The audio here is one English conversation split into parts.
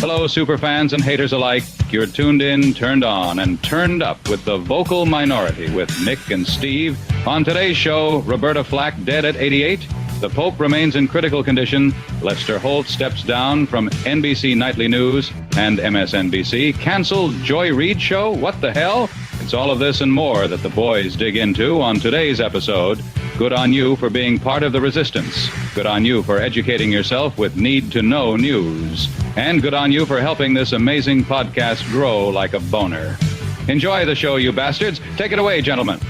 Hello, superfans and haters alike. You're tuned in, turned on, and turned up with the vocal minority with Nick and Steve. On today's show, Roberta Flack dead at 88. The Pope remains in critical condition. Lester Holt steps down from NBC Nightly News and MSNBC. Canceled Joy Reid show? What the hell? It's all of this and more that the boys dig into on today's episode. Good on you for being part of the resistance. Good on you for educating yourself with need-to-know news. And good on you for helping this amazing podcast grow like a boner. Enjoy the show, you bastards. Take it away, gentlemen.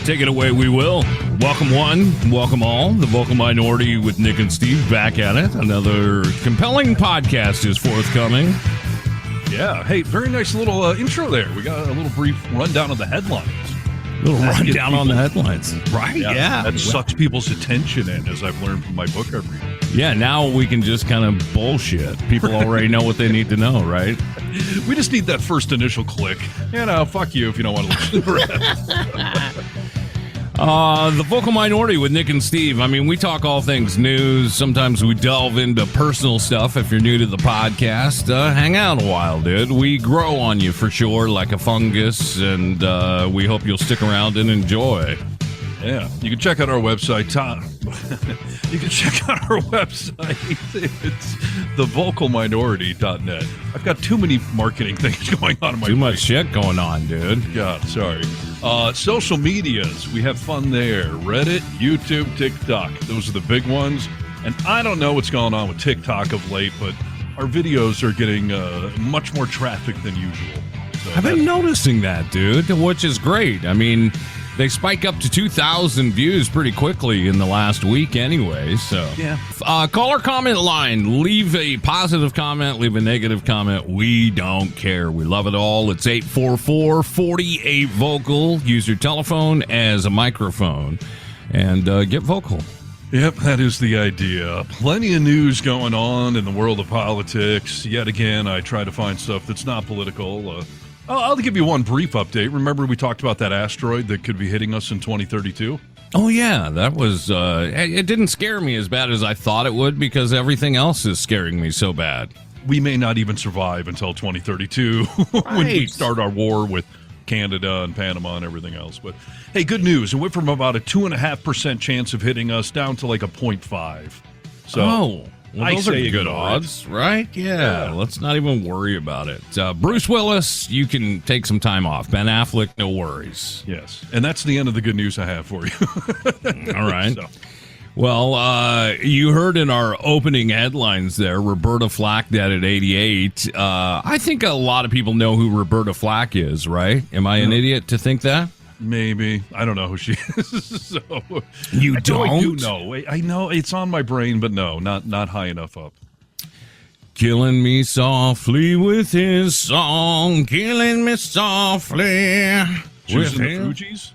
Take it away, we will. Welcome one, welcome all. The Vocal Minority with Nick and Steve back at it. Another compelling podcast is forthcoming. Yeah. Hey, very nice little intro there. We got a little brief rundown of the headlines. A little rundown on the headlines. Right, yeah. That sucks people's attention in, as I've learned from my book I read. Yeah, now we can just kind of bullshit. People already know what they need to know, right? We just need that first initial click. You know, fuck you if you don't want to listen to the rest. The Vocal Minority with Nick and Steve. I mean, we talk all things news. Sometimes we delve into personal stuff. If you're new to the podcast, hang out a while, dude. We grow on you for sure, like a fungus, and we hope you'll stick around and enjoy. Yeah, you can check out our website. You can check out our website. It's thevocalminority.net. I've got too many marketing things going on in my Too much shit going on, dude. God, sorry. Social medias, we have fun there. Reddit, YouTube, TikTok. Those are the big ones. And I don't know what's going on with TikTok of late, but our videos are getting much more traffic than usual. So I've been noticing that, dude, which is great. I mean, they spike up to 2,000 views pretty quickly in the last week anyway, so. Yeah. Caller comment line. Leave a positive comment, leave a negative comment. We don't care. We love it all. It's 844-48-VOCAL. Use your telephone as a microphone and get vocal. Yep, that is the idea. Plenty of news going on in the world of politics. Yet again, I try to find stuff that's not political. I'll give you one brief update. Remember we talked about that asteroid that could be hitting us in 2032? Oh, yeah. That was, it didn't scare me as bad as I thought it would because everything else is scaring me so bad. We may not even survive until 2032 when we start our war with Canada and Panama and everything else. But, hey, good news. It went from about a 2.5% chance of hitting us down to like a 0.5. So, well, those are good odds, right? Yeah, let's not even worry about it. Bruce Willis, you can take some time off. Ben Affleck, no worries. Yes, and that's the end of the good news I have for you. All right. So. Well, you heard in our opening headlines there, Roberta Flack dead at 88. I think a lot of people know who Roberta Flack is, right? Am I an idiot to think that? Maybe. I don't know who she is. So, you don't? I do know. I know it's on my brain, but no, not high enough up. Killing me softly with his song, killing me softly. She was in the Fugees?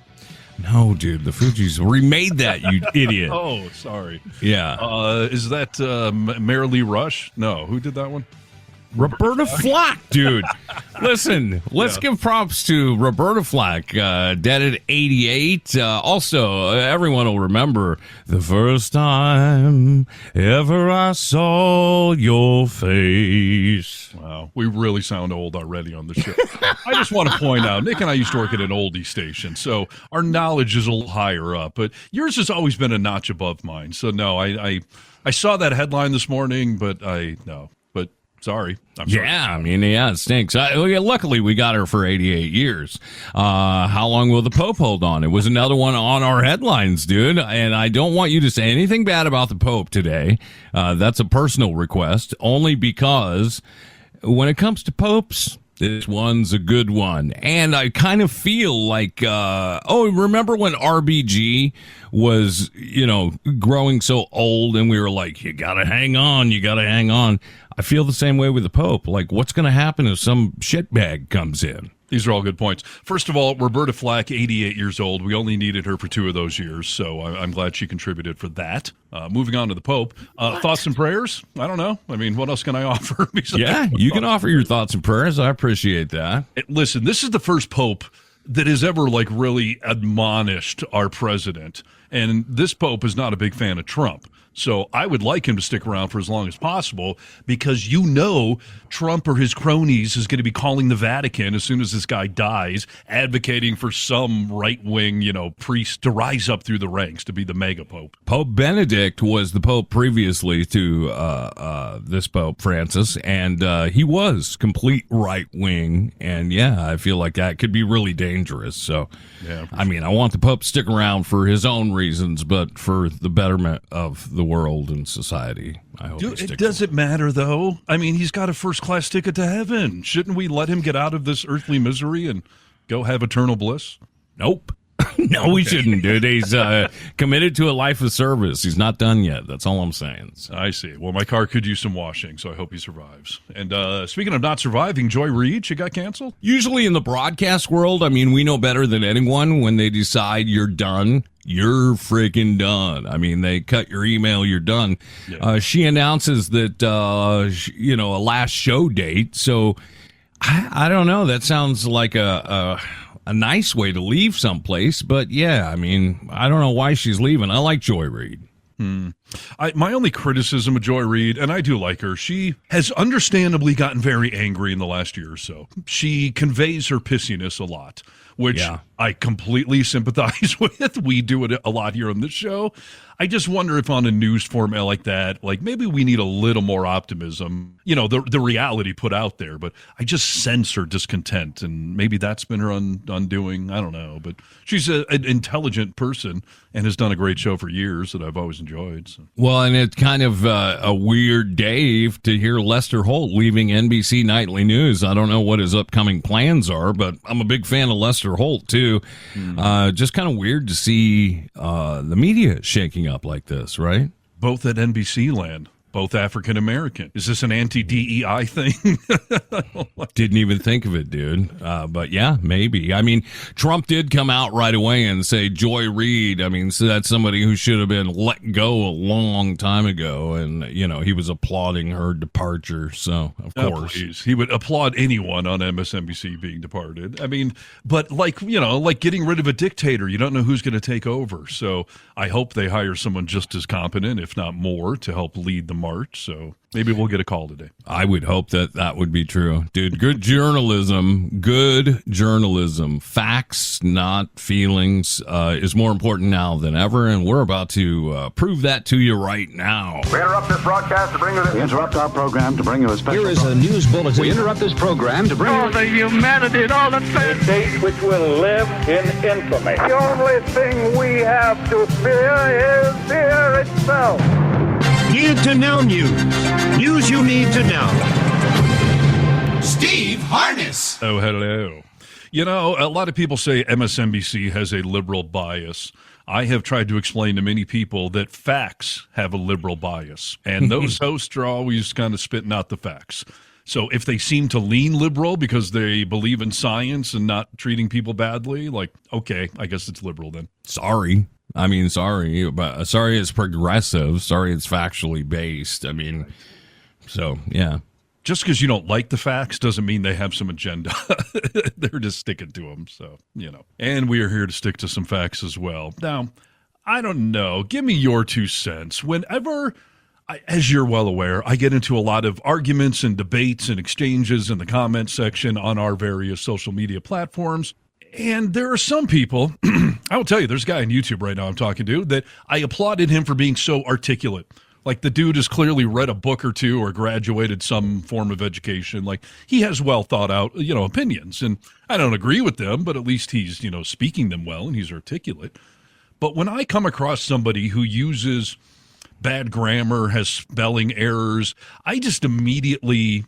No, dude, the Fugees remade that, you idiot. Oh, sorry. Yeah. Is that Mary Lee Rush? No, who did that one? Roberta Flack, dude. Listen, let's give props to Roberta Flack, dead at 88. Also, everyone will remember the first time ever I saw your face. Wow, we really sound old already on the show. I just want to point out, Nick and I used to work at an oldie station, so our knowledge is a little higher up, but yours has always been a notch above mine. So, no, I saw that headline this morning, but no. Sorry. I'm sorry. Yeah, I mean, yeah, it stinks. Luckily, we got her for 88 years. How long will the Pope hold on? It was another one on our headlines, dude. And I don't want you to say anything bad about the Pope today. That's a personal request, only because when it comes to popes, this one's a good one. And I kind of feel like, remember when RBG was, growing so old and we were like, you got to hang on. I feel the same way with the Pope. Like, what's going to happen if some shitbag comes in? These are all good points. First of all, Roberta Flack, 88 years old. We only needed her for 2 of those years, so I'm glad she contributed for that. Moving on to the Pope. Thoughts and prayers? I don't know. I mean, what else can I offer? Yeah, you can offer your thoughts and prayers. I appreciate that. Listen, this is the first Pope that has ever, really admonished our president. And this Pope is not a big fan of Trump. So I would like him to stick around for as long as possible because Trump or his cronies is going to be calling the Vatican as soon as this guy dies, advocating for some right-wing, priest to rise up through the ranks to be the mega pope. Pope Benedict was the pope previously to this Pope Francis, and he was complete right-wing, and I feel like that could be really dangerous. So, I want the Pope to stick around for his own reasons, but for the betterment of the world and society, I hope Does it matter, though? I mean, he's got a first-class ticket to heaven. Shouldn't we let him get out of this earthly misery and go have eternal bliss? Nope. No, we shouldn't, dude. He's committed to a life of service. He's not done yet. That's all I'm saying. So. I see. Well, my car could use some washing, so I hope he survives. And speaking of not surviving, Joy Reid, she got canceled? Usually in the broadcast world, we know better than anyone when they decide you're done. You're freaking done. They cut your email, you're done. Yeah. She announces that, a last show date. So I don't know. That sounds like a nice way to leave someplace, but I don't know why she's leaving. I like Joy Reid. My only criticism of Joy Reid, and I do like her, she has understandably gotten very angry in the last year or so. She conveys her pissiness a lot, which I completely sympathize with. We do it a lot here on this show. I just wonder if on a news format like that, maybe we need a little more optimism, the reality put out there. But I just sense her discontent, and maybe that's been her undoing. I don't know. But she's an intelligent person and has done a great show for years that I've always enjoyed. So. Well, and it's kind of a weird day to hear Lester Holt leaving NBC Nightly News. I don't know what his upcoming plans are, but I'm a big fan of Lester Holt, too. Just kind of weird to see the media shaking up like this, right? Both at NBC land, both African American. Is this an anti-DEI thing? Didn't even think of it, dude. But maybe. Trump did come out right away and say Joy Reid. So that's somebody who should have been let go a long time ago. And, he was applauding her departure. So, of course. Please. He would applaud anyone on MSNBC being departed. But like getting rid of a dictator, you don't know who's going to take over. So I hope they hire someone just as competent, if not more, to help lead the march. So maybe we'll get a call today. I would hope that would be true. Dude, good journalism, facts, not feelings, is more important now than ever, and we're about to prove that to you right now. We interrupt this broadcast to bring you this. We interrupt our program to bring you a special. Here is a news bulletin. We interrupt this program to bring you the humanity, all the things. A date which will live in infamy. The only thing we have to fear is fear itself. Need to know news. News you need to know. Steve Harness. Oh, hello. A lot of people say MSNBC has a liberal bias. I have tried to explain to many people that facts have a liberal bias, and those hosts are always kind of spitting out the facts. So if they seem to lean liberal because they believe in science and not treating people badly, okay, I guess it's liberal then. Sorry, but sorry it's progressive. Sorry it's factually based. So, yeah. Just because you don't like the facts doesn't mean they have some agenda. They're just sticking to them, so, And we are here to stick to some facts as well. Now, I don't know. Give me your 2 cents. Whenever, as you're well aware, I get into a lot of arguments and debates and exchanges in the comment section on our various social media platforms. And there are some people, I will tell you, there's a guy on YouTube right now I'm talking to that I applauded him for being so articulate. The dude has clearly read a book or two or graduated some form of education. He has well thought out, opinions. And I don't agree with them, but at least he's, speaking them well and he's articulate. But when I come across somebody who uses bad grammar, has spelling errors, I just immediately,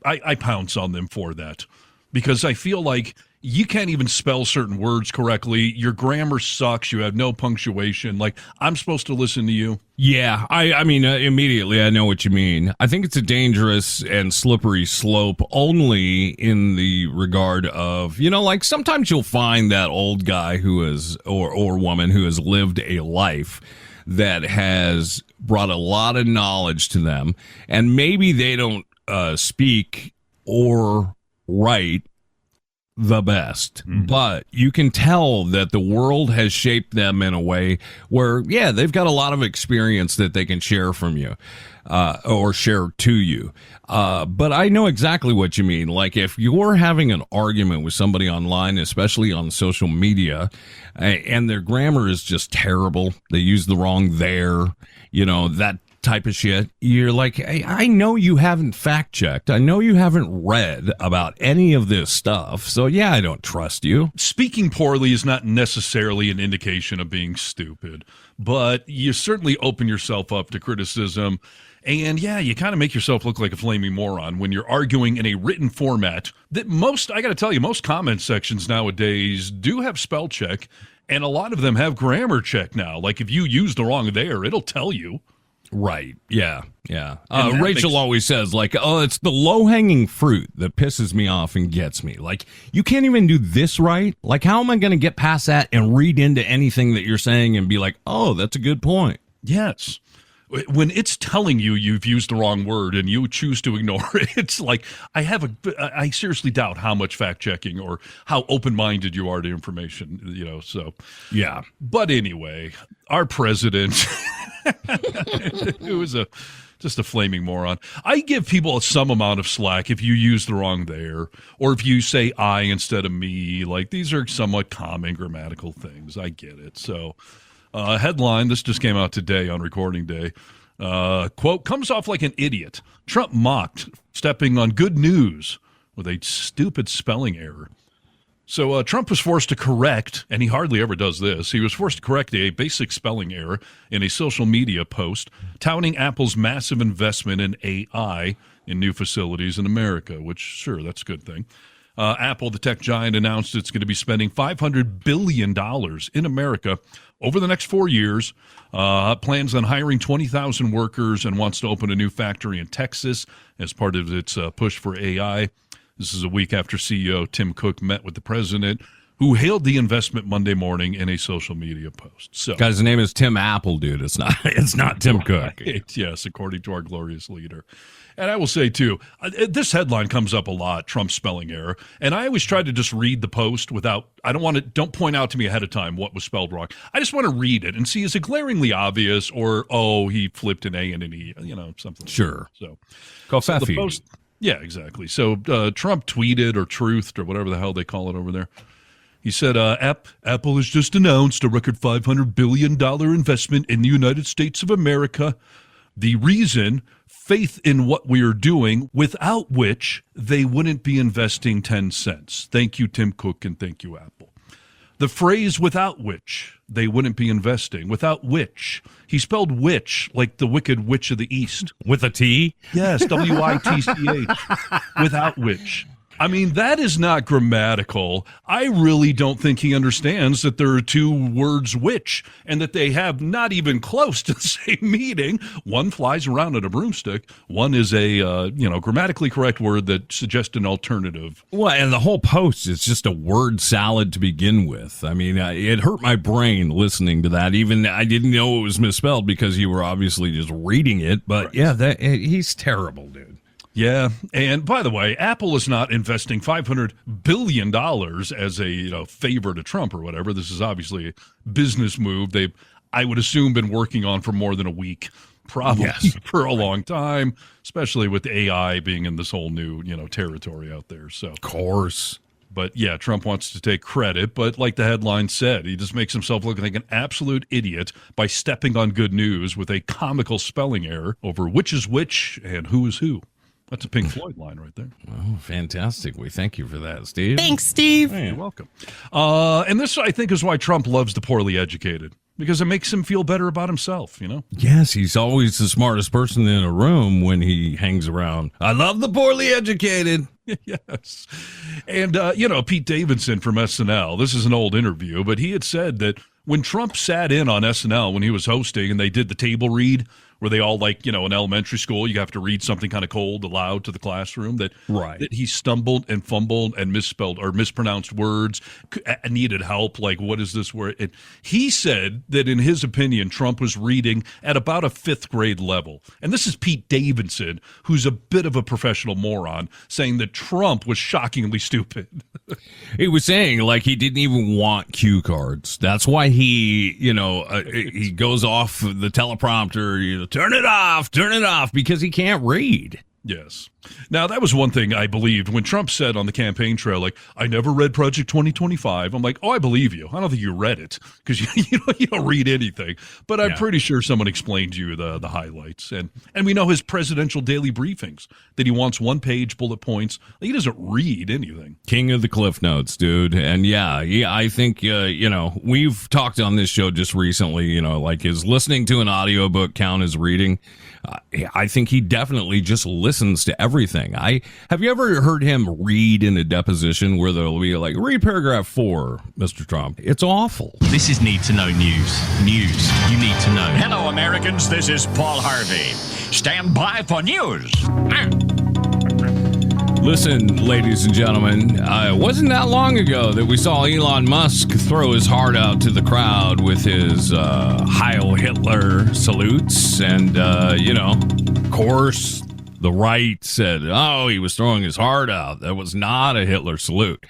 I pounce on them for that. Because I feel like you can't even spell certain words correctly. Your grammar sucks. You have no punctuation. I'm supposed to listen to you. Yeah, immediately I know what you mean. I think it's a dangerous and slippery slope only in the regard of, sometimes you'll find that old guy who is, or woman who has lived a life that has brought a lot of knowledge to them, and maybe they don't speak or write the best, but you can tell that the world has shaped them in a way where, yeah, they've got a lot of experience that they can share from you, or share to you. But I know exactly what you mean. Like if you're having an argument with somebody online, especially on social media, and their grammar is just terrible, they use the wrong there, that type of shit, you're like, hey, I know you haven't fact checked. I know you haven't read about any of this stuff. So yeah, I don't trust you. Speaking poorly is not necessarily an indication of being stupid, but you certainly open yourself up to criticism. And yeah, you kind of make yourself look like a flaming moron when you're arguing in a written format that I got to tell you, most comment sections nowadays do have spell check, and a lot of them have grammar check now. Like if you use the wrong there, it'll tell you. Right. Yeah. Rachel always says, like, oh, it's the low-hanging fruit that pisses me off and gets me. Like, you can't even do this right. Like, how am I going to get past that and read into anything that you're saying and be like, oh, that's a good point? Yes. When it's telling you you've used the wrong word and you choose to ignore it, it's like, I seriously doubt how much fact-checking or how open-minded you are to information, so. Yeah. But anyway, our president, who is just a flaming moron. I give people some amount of slack if you use the wrong there, or if you say I instead of me. Like, these are somewhat common grammatical things. I get it. So, headline, this just came out today on recording day. Quote, comes off like an idiot. Trump mocked stepping on good news with a stupid spelling error. So Trump was forced to correct, and he hardly ever does this, he was forced to correct a basic spelling error in a social media post touting Apple's massive investment in AI in new facilities in America, which, sure, that's a good thing. Apple, the tech giant, announced it's going to be spending $500 billion in America over the next 4 years, plans on hiring 20,000 workers, and wants to open a new factory in Texas as part of its push for AI. This is a week after CEO Tim Cook met with the president, who hailed the investment Monday morning in a social media post. So, guy's name is Tim Apple, dude. It's not Tim Cook. Yes, according to our glorious leader. And I will say, too, this headline comes up a lot, Trump's spelling error. And I always try to just read the post don't point out to me ahead of time what was spelled wrong. I just want to read it and see, is it glaringly obvious or, oh, he flipped an A and an E, something. Sure. Like that. So the post, yeah, exactly. So Trump tweeted or truthed or whatever the hell they call it over there. He said, Apple has just announced a record $500 billion investment in the United States of America. The reason, faith in what we are doing, without which they wouldn't be investing 10 cents. Thank you, Tim Cook, and thank you, Apple. The phrase without which they wouldn't be investing, without which. He spelled witch like the Wicked Witch of the East. With a T? Yes, W-I-T-C-H. Without which. I mean, that is not grammatical. I really don't think he understands that there are two words which, and that they have not even close to the same meaning. One flies around in a broomstick. One is a grammatically correct word that suggests an alternative. Well, and the whole post is just a word salad to begin with. I mean, it hurt my brain listening to that. Even I didn't know it was misspelled because you were obviously just reading it. But right. Yeah, he's terrible, dude. Yeah, and by the way, Apple is not investing $500 billion as a favor to Trump or whatever. This is obviously a business move they've, I would assume, been working on for more than a week, probably for a long time, especially with AI being in this whole new territory out there. So, of course. But yeah, Trump wants to take credit, but like the headline said, he just makes himself look like an absolute idiot by stepping on good news with a comical spelling error over which is which and who is who. That's a Pink Floyd line right there. Oh, fantastic. We thank you for that, Steve. Thanks, Steve. Hey, you're welcome. And this, I think, is why Trump loves the poorly educated, because it makes him feel better about himself, Yes, he's always the smartest person in a room when he hangs around. I love the poorly educated. Yes. And, Pete Davidson from SNL, this is an old interview, but he had said that when Trump sat in on SNL when he was hosting and they did the table read where they all, like, in elementary school, you have to read something kind of cold aloud to the classroom, that he stumbled and fumbled and misspelled or mispronounced words, needed help. Like, what is this word? And he said that in his opinion, Trump was reading at about a 5th grade level. And this is Pete Davidson, who's a bit of a professional moron, saying that Trump was shockingly stupid. He was saying, like, he didn't even want cue cards. That's why he, he goes off the teleprompter, turn it off, because he can't read. Yes. Now, that was one thing I believed when Trump said on the campaign trail, like, I never read Project 2025. I'm like, oh, I believe you. I don't think you read it because you don't read anything. But I'm pretty sure someone explained to you the highlights. And we know his presidential daily briefings, that he wants 1-page bullet points. He doesn't read anything. King of the Cliff Notes, dude. And I think, we've talked on this show just recently, like, is listening to an audiobook count as reading? I think he definitely just listens to everything. Have you ever heard him read in a deposition where they'll be like, read paragraph 4, Mr. Trump? It's awful. This is Need to Know News. News you need to know. Hello, Americans. This is Paul Harvey. Stand by for news. Listen, ladies and gentlemen, it wasn't that long ago that we saw Elon Musk throw his heart out to the crowd with his Heil Hitler salutes. And, of course, the right said, oh, he was throwing his heart out. That was not a Hitler salute.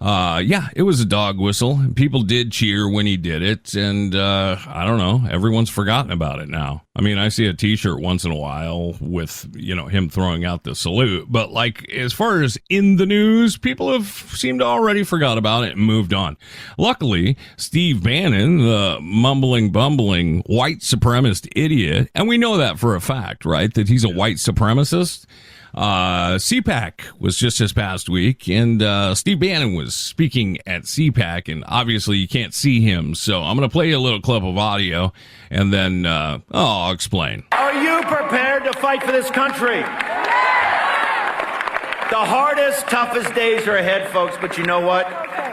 It was a dog whistle. People did cheer when he did it, and I don't know, everyone's forgotten about it now. I mean, I see a T-shirt once in a while with, him throwing out the salute, but, like, as far as in the news, people have seemed to already forgot about it and moved on. Luckily, Steve Bannon, the mumbling, bumbling, white supremacist idiot, and we know that for a fact, right, that he's a white supremacist. CPAC was just this past week, and Steve Bannon was speaking at CPAC, and obviously you can't see him, so I'm going to play you a little clip of audio, and then I'll explain. Are you prepared to fight for this country? The hardest, toughest days are ahead, folks, but you know what?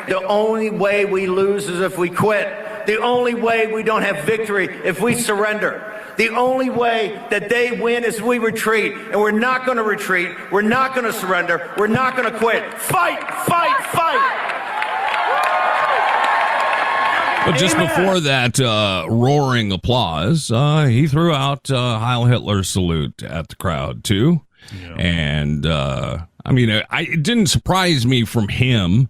The only way we lose is if we quit. The only way we don't have victory if we surrender. The only way that they win is we retreat, and we're not going to retreat. We're not going to surrender. We're not going to quit. Fight, fight, fight. But just before that roaring applause, he threw out Heil Hitler salute at the crowd, too. Yeah. And, it didn't surprise me from him.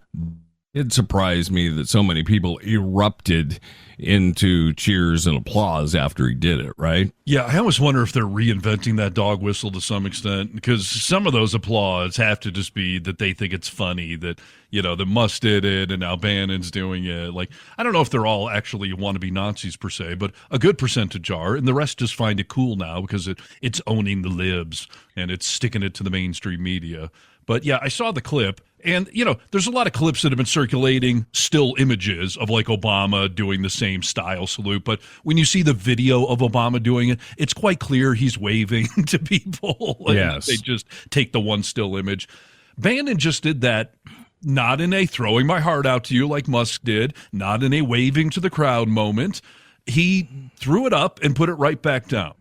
It surprised me that so many people erupted into cheers and applause after he did it, right? Yeah, I always wonder if they're reinventing that dog whistle to some extent, because some of those applause have to just be that they think it's funny that, that Musk did it and now Bannon's doing it. Like, I don't know if they're all actually wannabe Nazis per se, but a good percentage are, and the rest just find it cool now because it's owning the libs and it's sticking it to the mainstream media. But yeah, I saw the clip, and, there's a lot of clips that have been circulating, still images of, like, Obama doing the same style salute. But when you see the video of Obama doing it, it's quite clear he's waving to people. Yes. They just take the one still image. Bannon just did that, not in a throwing my heart out to you like Musk did, not in a waving to the crowd moment. He threw it up and put it right back down.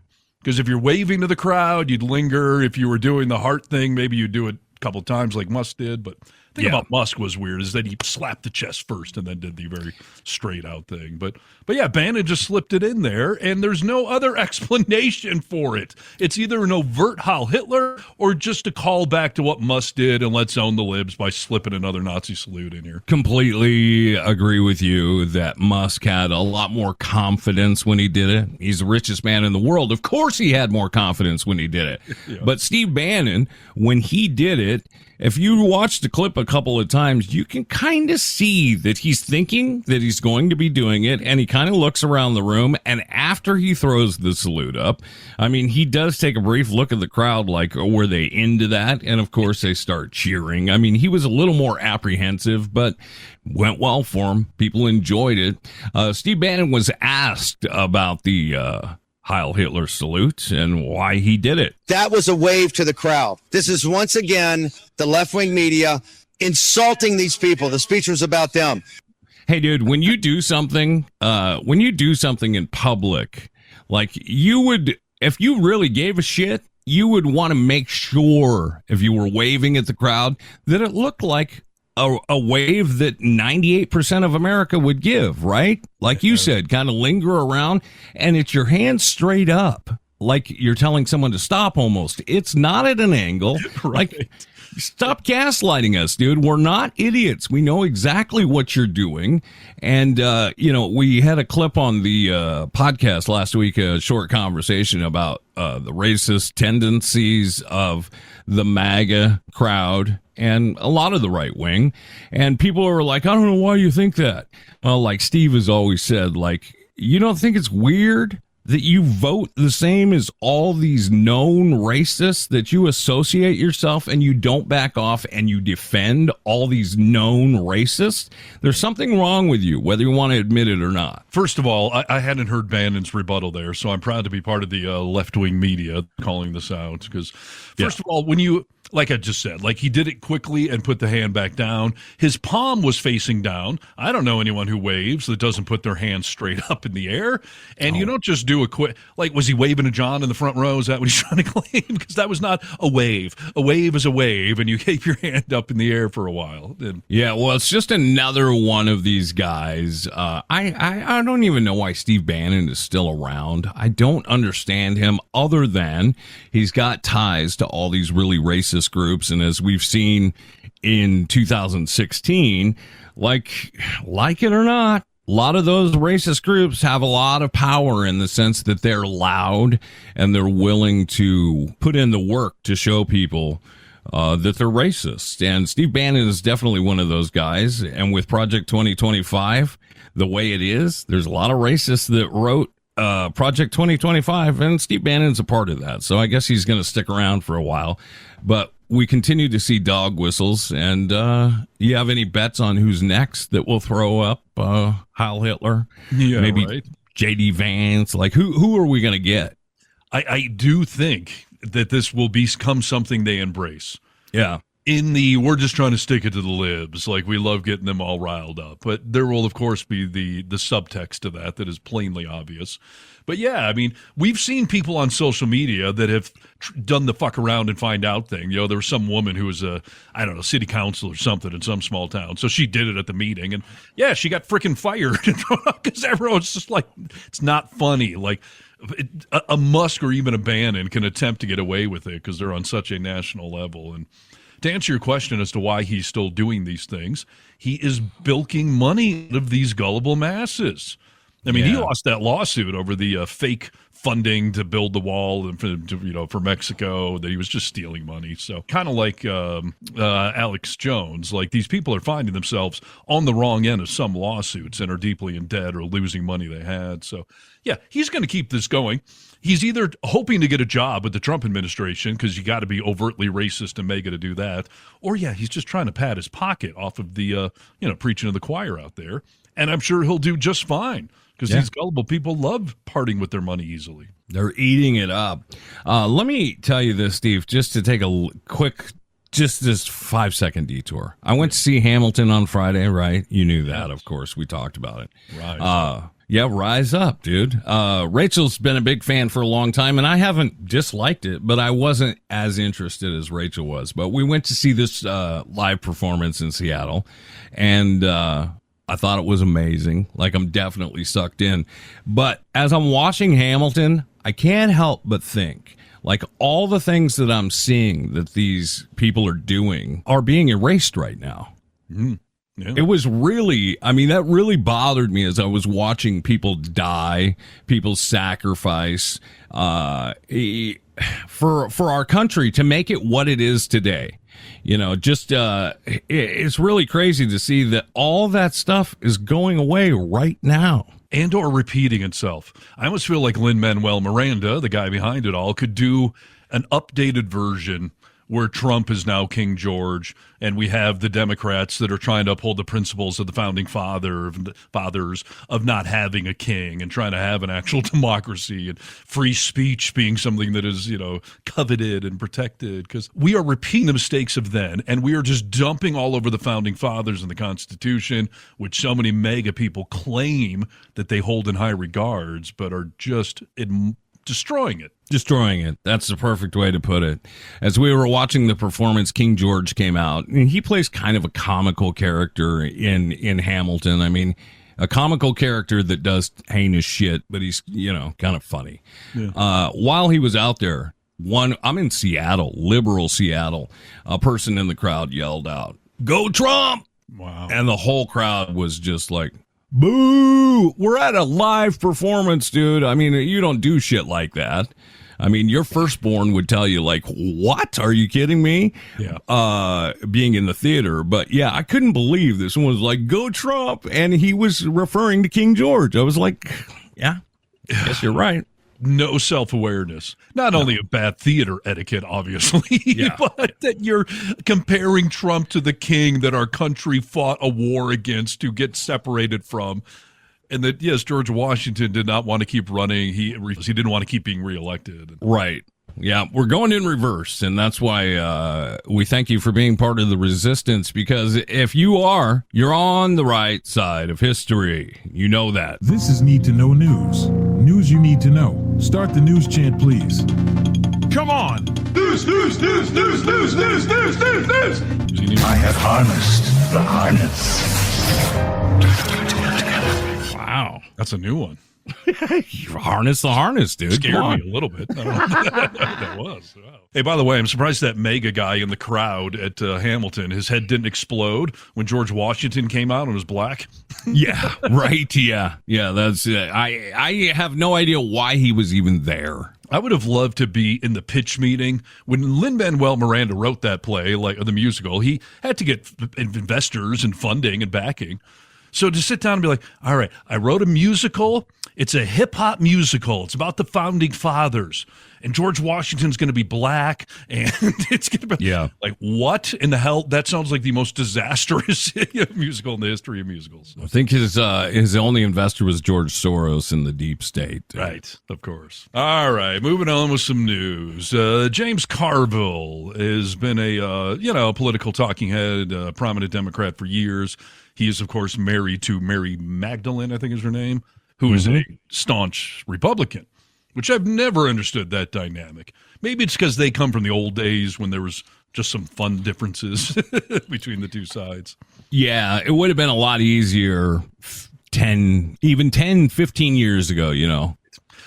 Because if you're waving to the crowd, you'd linger. If you were doing the heart thing, maybe you'd do it couple of times like Musk did, but the thing about Musk was weird is that he slapped the chest first and then did the very straight out thing. But yeah, Bannon just slipped it in there, and there's no other explanation for it. It's either an overt Heil Hitler or just a call back to what Musk did and let's own the libs by slipping another Nazi salute in here. Completely agree with you that Musk had a lot more confidence when he did it. He's the richest man in the world. Of course he had more confidence when he did it. Yeah. But Steve Bannon, when he did it, if you watch the clip a couple of times, you can kind of see that he's thinking that he's going to be doing it, and he kind of looks around the room, and after he throws the salute up, he does take a brief look at the crowd like, were they into that? And, of course, they start cheering. He was a little more apprehensive, but went well for him. People enjoyed it. Steve Bannon was asked about the Heil Hitler salute and why he did it. That was a wave to the crowd. This is once again the left-wing media insulting these people. The speech was about them. Hey, dude, when you do something in public, like you would if you really gave a shit, you would want to make sure if you were waving at the crowd that it looked like a wave that 98% of America would give, right? Like you said, kind of linger around, and it's your hand straight up, like you're telling someone to stop almost. It's not at an angle. Right. Like, stop gaslighting us, dude. We're not idiots. We know exactly what you're doing. And, we had a clip on the podcast last week, a short conversation about the racist tendencies of the MAGA crowd and a lot of the right wing. And people are like, I don't know why you think that. Well, like Steve has always said, like, you don't think it's weird that you vote the same as all these known racists, that you associate yourself and you don't back off and you defend all these known racists? There's something wrong with you, whether you want to admit it or not. First of all, I hadn't heard Bannon's rebuttal there, so I'm proud to be part of the left-wing media calling this out. Because, first of all, when you, like I just said, like he did it quickly and put the hand back down. His palm was facing down. I don't know anyone who waves that doesn't put their hand straight up in the air. And you don't just do a quick, like, was he waving to John in the front row? Is that what he's trying to claim? Because that was not a wave. A wave is a wave, and you keep your hand up in the air for a while. And, yeah, well, it's just another one of these guys. I don't even know why Steve Bannon is still around. I don't understand him other than he's got ties to all these really racist groups, and as we've seen in 2016, like it or not, a lot of those racist groups have a lot of power in the sense that they're loud and they're willing to put in the work to show people that they're racist. And Steve Bannon is definitely one of those guys. And with Project 2025, the way it is, there's a lot of racists that wrote Project 2025, and Steve Bannon's a part of that. So I guess he's going to stick around for a while. But we continue to see dog whistles. And you have any bets on who's next that will throw up Heil Hitler? yeah, maybe right. J.D. Vance? Like, who are we going to get? I do think that this will become something they embrace. Yeah. We're just trying to stick it to the libs. Like, we love getting them all riled up. But there will, of course, be the subtext to that is plainly obvious. But, yeah, I mean, we've seen people on social media that have done the fuck around and find out thing. You know, there was some woman who was city council or something in some small town. So she did it at the meeting. And, yeah, she got freaking fired because everyone's just like, it's not funny. Like, a Musk or even a Bannon can attempt to get away with it because they're on such a national level. And to answer your question as to why he's still doing these things, he is bilking money out of these gullible masses. I mean, he lost that lawsuit over the fake funding to build the wall for Mexico, that he was just stealing money. So kind of like Alex Jones, like these people are finding themselves on the wrong end of some lawsuits and are deeply in debt or losing money they had. So, yeah, he's going to keep this going. He's either hoping to get a job with the Trump administration because you got to be overtly racist and MAGA to do that, or, he's just trying to pad his pocket off of the, preaching to the choir out there. And I'm sure he'll do just fine because these gullible people love parting with their money easily. They're eating it up. Let me tell you this, Steve, just to take a quick, just this 5-second detour. I went to see Hamilton on Friday, right? You knew that, of course. We talked about it. Right. Rise up, dude. Rachel's been a big fan for a long time, and I haven't disliked it, but I wasn't as interested as Rachel was. But we went to see this live performance in Seattle, and I thought it was amazing. Like, I'm definitely sucked in. But as I'm watching Hamilton, I can't help but think, like, all the things that I'm seeing that these people are doing are being erased right now. Mm-hmm. Yeah. It was really, that really bothered me as I was watching people die, people sacrifice for our country to make it what it is today. It's really crazy to see that all that stuff is going away right now. And or repeating itself. I almost feel like Lin-Manuel Miranda, the guy behind it all, could do an updated version where Trump is now King George, and we have the Democrats that are trying to uphold the principles of the founding fathers of not having a king and trying to have an actual democracy and free speech being something that is, coveted and protected. Because we are repeating the mistakes of then, and we are just dumping all over the founding fathers and the Constitution, which so many mega people claim that they hold in high regards, but are just destroying it. Destroying it. That's the perfect way to put it. As we were watching the performance, King George came out, and he plays kind of a comical character in Hamilton. I mean, a comical character that does heinous shit, but he's, kind of funny. Yeah. While he was out there, I'm in Seattle, liberal Seattle, a person in the crowd yelled out, "Go Trump!" Wow. And the whole crowd was just like, boo! We're at a live performance, dude. I mean, you don't do shit like that. I mean, your firstborn would tell you, like, what? Are you kidding me? Yeah. Being in the theater. But, yeah, I couldn't believe this one was like, "Go Trump." And he was referring to King George. I was like, yeah, I guess you're right. No self-awareness. Not only a bad theater etiquette, obviously, but that you're comparing Trump to the king that our country fought a war against to get separated from. And that, yes, George Washington did not want to keep running. He didn't want to keep being reelected. Right. Yeah, we're going in reverse, and that's why we thank you for being part of the resistance, because if you're on the right side of history. You know that. This is Need to Know News. News you need to know. Start the news chant, please. Come on. News, news, news, news, news, news, news, news, news. I have harnessed the harness. Wow. That's a new one. You harness the harness, dude. Scared me a little bit. That was. Wow. Hey, by the way, I'm surprised that MAGA guy in the crowd at Hamilton, his head didn't explode when George Washington came out and was black. Yeah, right. Yeah. That's it. I have no idea why he was even there. I would have loved to be in the pitch meeting when Lin-Manuel Miranda wrote that play, like the musical. He had to get investors and funding and backing. So to sit down and be like, all right, I wrote a musical. It's a hip-hop musical. It's about the founding fathers. And George Washington's going to be black. And it's going to be like, what in the hell? That sounds like the most disastrous musical in the history of musicals. I think his only investor was George Soros in the deep state. Right, of course. All right, moving on with some news. James Carville has been a political talking head, prominent Democrat for years. He is, of course, married to Mary Magdalene, I think is her name, who is a staunch Republican, which I've never understood that dynamic. Maybe it's because they come from the old days when there was just some fun differences between the two sides. Yeah, it would have been a lot easier 10, 15 years ago,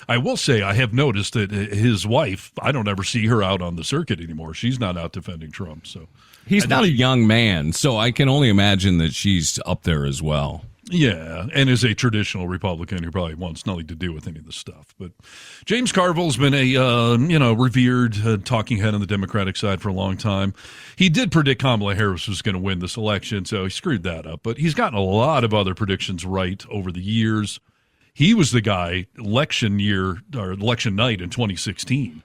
I will say I have noticed that his wife, I don't ever see her out on the circuit anymore. She's not out defending Trump. So he's not a young man, so I can only imagine that she's up there as well. Yeah, and is a traditional Republican who probably wants nothing to do with any of this stuff. But James Carville's been a revered talking head on the Democratic side for a long time. He did predict Kamala Harris was going to win this election, so he screwed that up. But he's gotten a lot of other predictions right over the years. He was the guy election night in 2016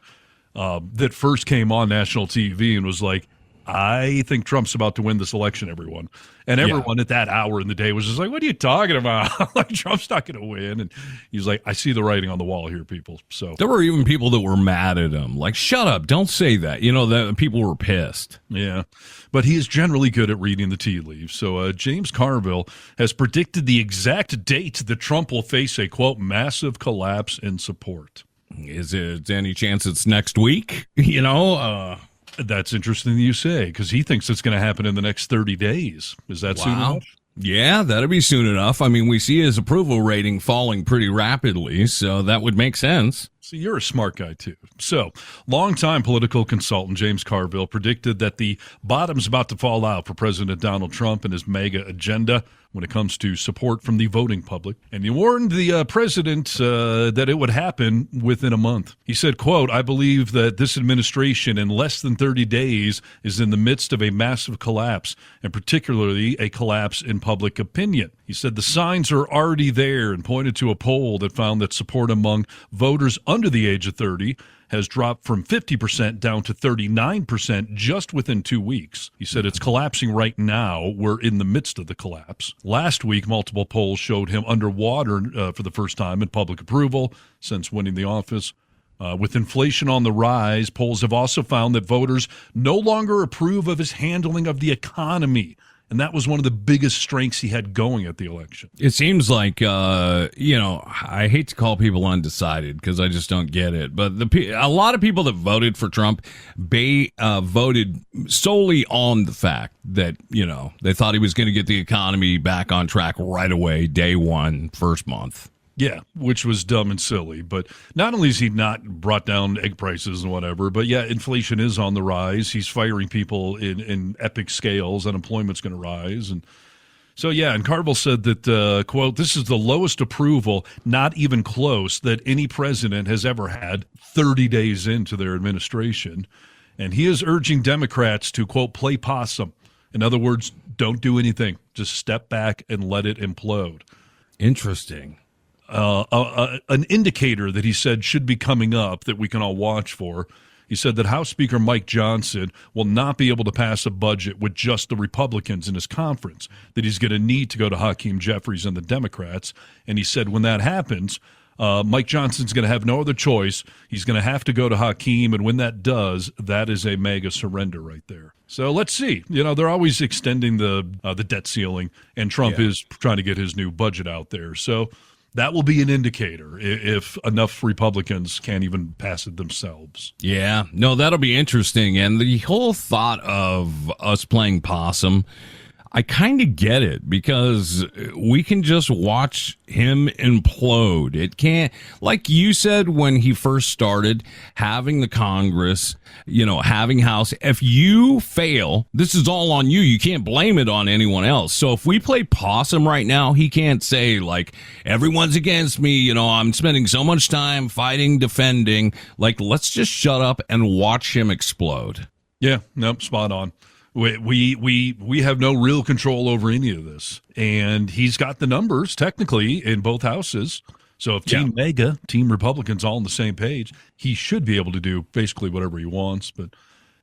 that first came on national TV and was like, I think Trump's about to win this election, everyone. And everyone at that hour in the day was just like, what are you talking about? Like, Trump's not going to win. And he's like, I see the writing on the wall here, people. So there were even people that were mad at him. Like, shut up. Don't say that. That people were pissed. Yeah. But he is generally good at reading the tea leaves. So James Carville has predicted the exact date that Trump will face a, quote, massive collapse in support. Is it any chance it's next week? That's interesting that you say, because he thinks it's going to happen in the next 30 days. Is that soon enough? Yeah, that'll be soon enough. I mean, we see his approval rating falling pretty rapidly, so that would make sense. See, you're a smart guy, too. So, longtime political consultant James Carville predicted that the bottom's about to fall out for President Donald Trump and his MAGA agenda when it comes to support from the voting public. And he warned the president that it would happen within a month. He said, quote, I believe that this administration in less than 30 days is in the midst of a massive collapse, and particularly a collapse in public opinion. He said the signs are already there and pointed to a poll that found that support among voters under the age of 30 has dropped from 50% down to 39% just within 2 weeks. He said it's collapsing right now. We're in the midst of the collapse. Last week, multiple polls showed him underwater for the first time in public approval since winning the office. With inflation on the rise, polls have also found that voters no longer approve of his handling of the economy And that was one of the biggest strengths he had going at the election. It seems like, I hate to call people undecided because I just don't get it. But a lot of people that voted for Trump, voted solely on the fact that, they thought he was going to get the economy back on track right away, day one, first month. Yeah, which was dumb and silly. But not only has he not brought down egg prices and whatever, but yeah, inflation is on the rise. He's firing people in epic scales. Unemployment's going to rise. And so, yeah, and Carville said that, quote, this is the lowest approval, not even close, that any president has ever had 30 days into their administration. And he is urging Democrats to, quote, play possum. In other words, don't do anything. Just step back and let it implode. Interesting. An indicator that he said should be coming up that we can all watch for. He said that House Speaker Mike Johnson will not be able to pass a budget with just the Republicans in his conference, that he's going to need to go to Hakeem Jeffries and the Democrats. And he said when that happens, Mike Johnson's going to have no other choice. He's going to have to go to Hakeem, and when that does, that is a mega surrender right there. So let's see. They're always extending the debt ceiling, and Trump is trying to get his new budget out there. So that will be an indicator if enough Republicans can't even pass it themselves. Yeah, no, that'll be interesting. And the whole thought of us playing possum, I kind of get it because we can just watch him implode. It can't, like you said when he first started having the Congress, having House. If you fail, this is all on you. You can't blame it on anyone else. So if we play possum right now, he can't say like, everyone's against me. I'm spending so much time fighting, defending. Like, let's just shut up and watch him explode. Yeah, nope, spot on. We have no real control over any of this. And he's got the numbers, technically, in both houses. So if Team MAGA, Team Republicans all on the same page, he should be able to do basically whatever he wants. But,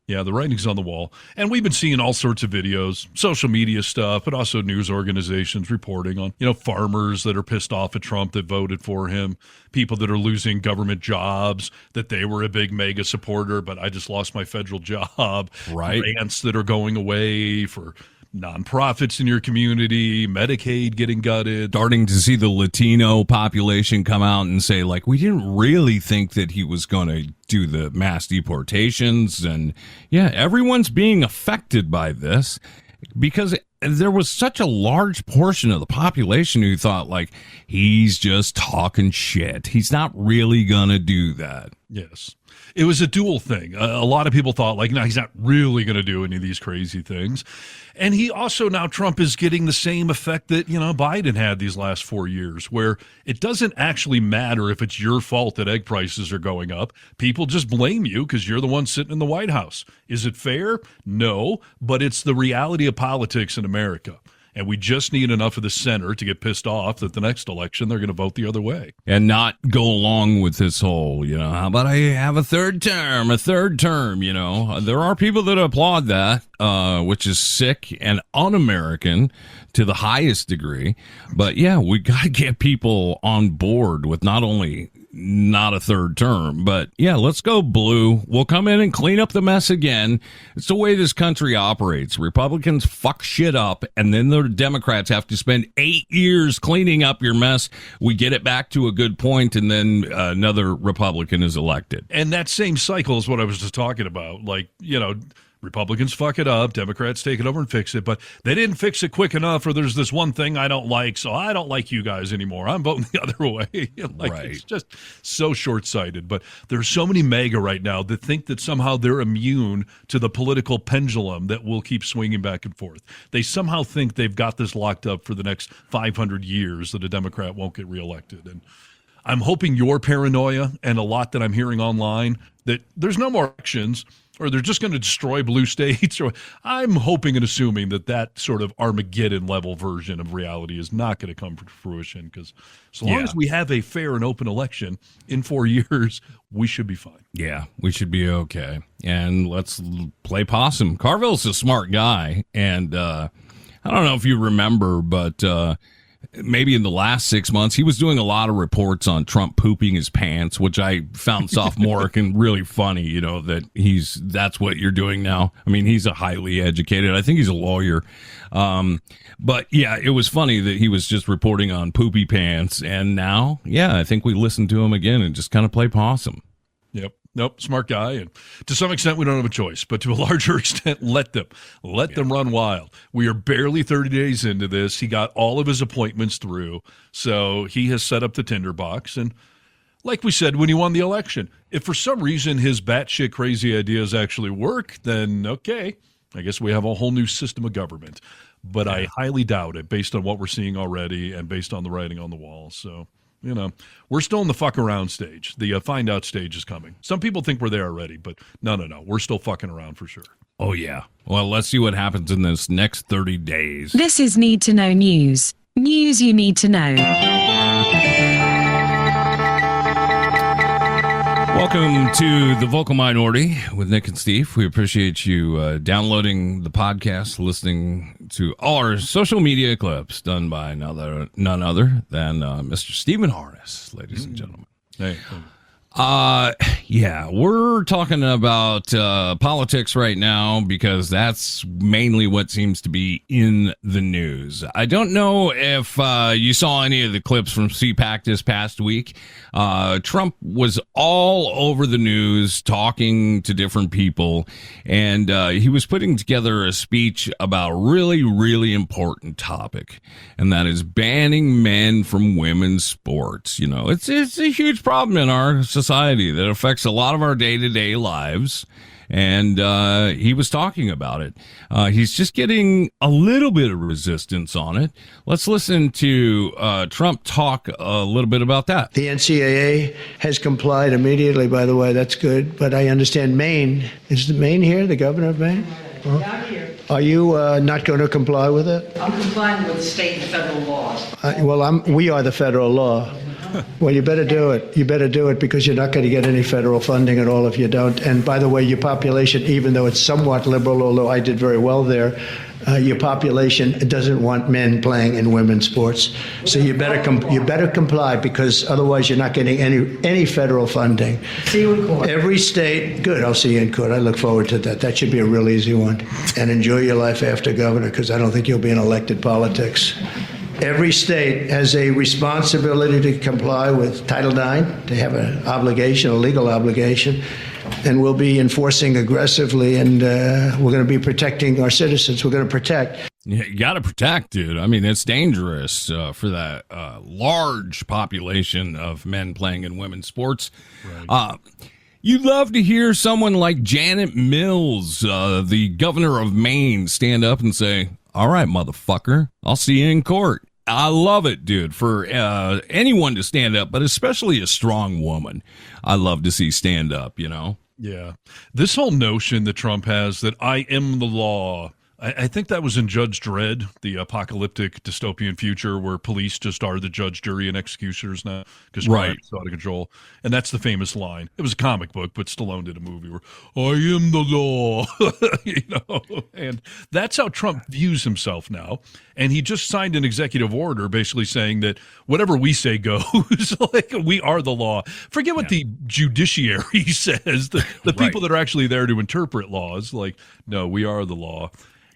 yeah, the writing's on the wall. And we've been seeing all sorts of videos, social media stuff, but also news organizations reporting on, farmers that are pissed off at Trump that voted for him, people that are losing government jobs, that they were a big mega supporter, but I just lost my federal job. Right. Grants that are going away for nonprofits in your community, Medicaid getting gutted. Starting to see the Latino population come out and say, like, we didn't really think that he was going to do the mass deportations. And yeah, everyone's being affected by this because there was such a large portion of the population who thought, like, he's just talking shit. He's not really going to do that. Yes. It was a dual thing. A lot of people thought, like, no, he's not really going to do any of these crazy things. And he also, now Trump is getting the same effect that, Biden had these last 4 years, where it doesn't actually matter if it's your fault that egg prices are going up. People just blame you because you're the one sitting in the White House. Is it fair? No, but it's the reality of politics in America. And we just need enough of the center to get pissed off that the next election they're going to vote the other way. And not go along with this whole, how about I have a third term? There are people that applaud that, which is sick and un-American to the highest degree. But yeah, we got to get people on board with not only not a third term, but yeah, let's go blue. We'll come in and clean up the mess again. It's the way this country operates. Republicans fuck shit up, and then the Democrats have to spend 8 years cleaning up your mess. We get it back to a good point, and then another Republican is elected. And that same cycle is what I was just talking about. Like, Republicans fuck it up, Democrats take it over and fix it, but they didn't fix it quick enough, or there's this one thing I don't like, so I don't like you guys anymore. I'm voting the other way. Right. It's just so short-sighted. But there's so many MAGA right now that think that somehow they're immune to the political pendulum that will keep swinging back and forth. They somehow think they've got this locked up for the next 500 years that a Democrat won't get reelected. And I'm hoping your paranoia and a lot that I'm hearing online that there's no more elections, or they're just going to destroy blue states. Or I'm hoping and assuming that sort of Armageddon level version of reality is not going to come to fruition, because as long as we have a fair and open election in 4 years, we should be fine. Yeah, we should be okay. And let's play possum. Carville's a smart guy. And I don't know if you remember, but maybe in the last 6 months, he was doing a lot of reports on Trump pooping his pants, which I found sophomoric and really funny, you know, that that's what you're doing now. I mean, he's a highly educated, I think he's a lawyer. But yeah, it was funny that he was just reporting on poopy pants. And now, yeah, I think we listen to him again and just kind of play possum. Yep. Nope, smart guy, and to some extent we don't have a choice, but to a larger extent, let them run wild. We are barely 30 days into this. He got all of his appointments through, so he has set up the tinderbox. And like we said when he won the election, if for some reason his batshit crazy ideas actually work, then okay, I guess we have a whole new system of government. But I highly doubt it, based on what we're seeing already and based on the writing on the wall. So, you know, we're still in the fuck around stage. The find out stage is coming. Some people think we're there already, but no. We're still fucking around for sure. Oh, yeah. Well, let's see what happens in this next 30 days. This is Need to Know News. News you need to know. Welcome to The Vocal Minority with Nick and Steve. We appreciate you downloading the podcast, listening to all our social media clips done by none other than Mr. Stephen Harness, ladies and gentlemen. Hey. Yeah, we're talking about politics right now because that's mainly what seems to be in the news. I don't know if you saw any of the clips from CPAC this past week. Trump was all over the news talking to different people, and he was putting together a speech about a really, really important topic, and that is banning men from women's sports. You know, it's a huge problem in our society that affects a lot of our day-to-day lives, and he was talking about it. He's just getting a little bit of resistance on it. Let's listen to Trump talk a little bit about that. The NCAA has complied immediately, by the way. That's good. But I understand Maine. Is the Maine here, the governor of Maine? Down here. Are you not going to comply with it? I'm complying with state and federal laws. We are the federal law. Well, you better do it. You better do it because you're not going to get any federal funding at all if you don't. And by the way, your population, even though it's somewhat liberal, although I did very well there, your population doesn't want men playing in women's sports. So you better comply because otherwise you're not getting any federal funding. See you in court. Every state, good. I'll see you in court. I look forward to that. That should be a real easy one. And enjoy your life after governor because I don't think you'll be in elected politics. Every state has a responsibility to comply with Title IX. They have an obligation, a legal obligation, and we'll be enforcing aggressively, and we're going to be protecting our citizens. We're going to protect. Yeah, you got to protect, dude. I mean, it's dangerous for that large population of men playing in women's sports. Right. You'd love to hear someone like Janet Mills, the governor of Maine, stand up and say, "All right, motherfucker, I'll see you in court." I love it, dude, for anyone to stand up, but especially a strong woman. I love to see stand up, you know? Yeah. This whole notion that Trump has that I am the law, I think that was in Judge Dredd, the apocalyptic dystopian future where police just are the judge, jury, and executioners now because crime is out of control. And that's the famous line. It was a comic book, but Stallone did a movie where I am the law, you know. And that's how Trump views himself now. And he just signed an executive order basically saying that whatever we say goes, like we are the law. Forget what the judiciary says, the people that are actually there to interpret laws, like, no, we are the law.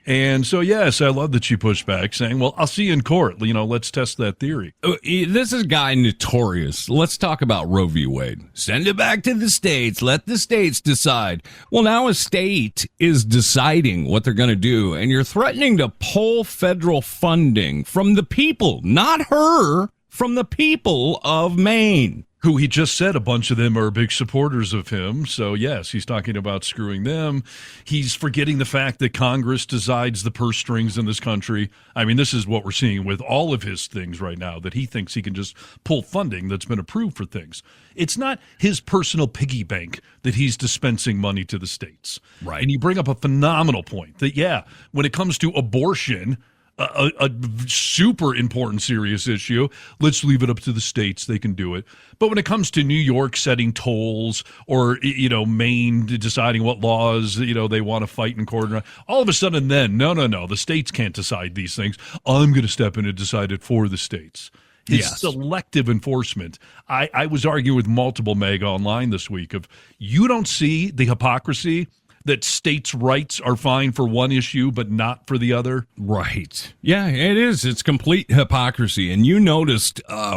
And so, yes, I love that she pushed back, saying, well, I'll see you in court. You know, let's test that theory. This is a guy notorious. Let's talk about Roe v. Wade. Send it back to the states. Let the states decide. Well, now a state is deciding what they're going to do, and you're threatening to pull federal funding from the people, not her, from the people of Maine. Who he just said a bunch of them are big supporters of him. So, yes, he's talking about screwing them. He's forgetting the fact that Congress decides the purse strings in this country. I mean, this is what we're seeing with all of his things right now, that he thinks he can just pull funding that's been approved for things. It's not his personal piggy bank that he's dispensing money to the states. Right. And you bring up a phenomenal point that, yeah, when it comes to abortion, a super important, serious issue. Let's leave it up to the states. They can do it. But when it comes to New York setting tolls or, Maine deciding what laws, they want to fight in court, all of a sudden then, no, the states can't decide these things. I'm going to step in and decide it for the states. His selective enforcement. I was arguing with multiple mega online this week of you don't see the hypocrisy that states' rights are fine for one issue but not for the other. Right. Yeah, it is. It's complete hypocrisy. And you noticed I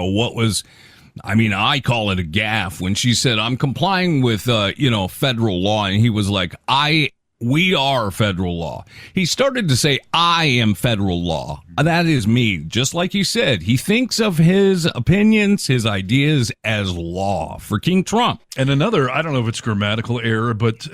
call it a gaffe when she said, I'm complying with, federal law. And he was like, we are federal law. He started to say, I am federal law. That is me. Just like you said, he thinks of his opinions, his ideas as law for King Trump. And another, I don't know if it's grammatical error, but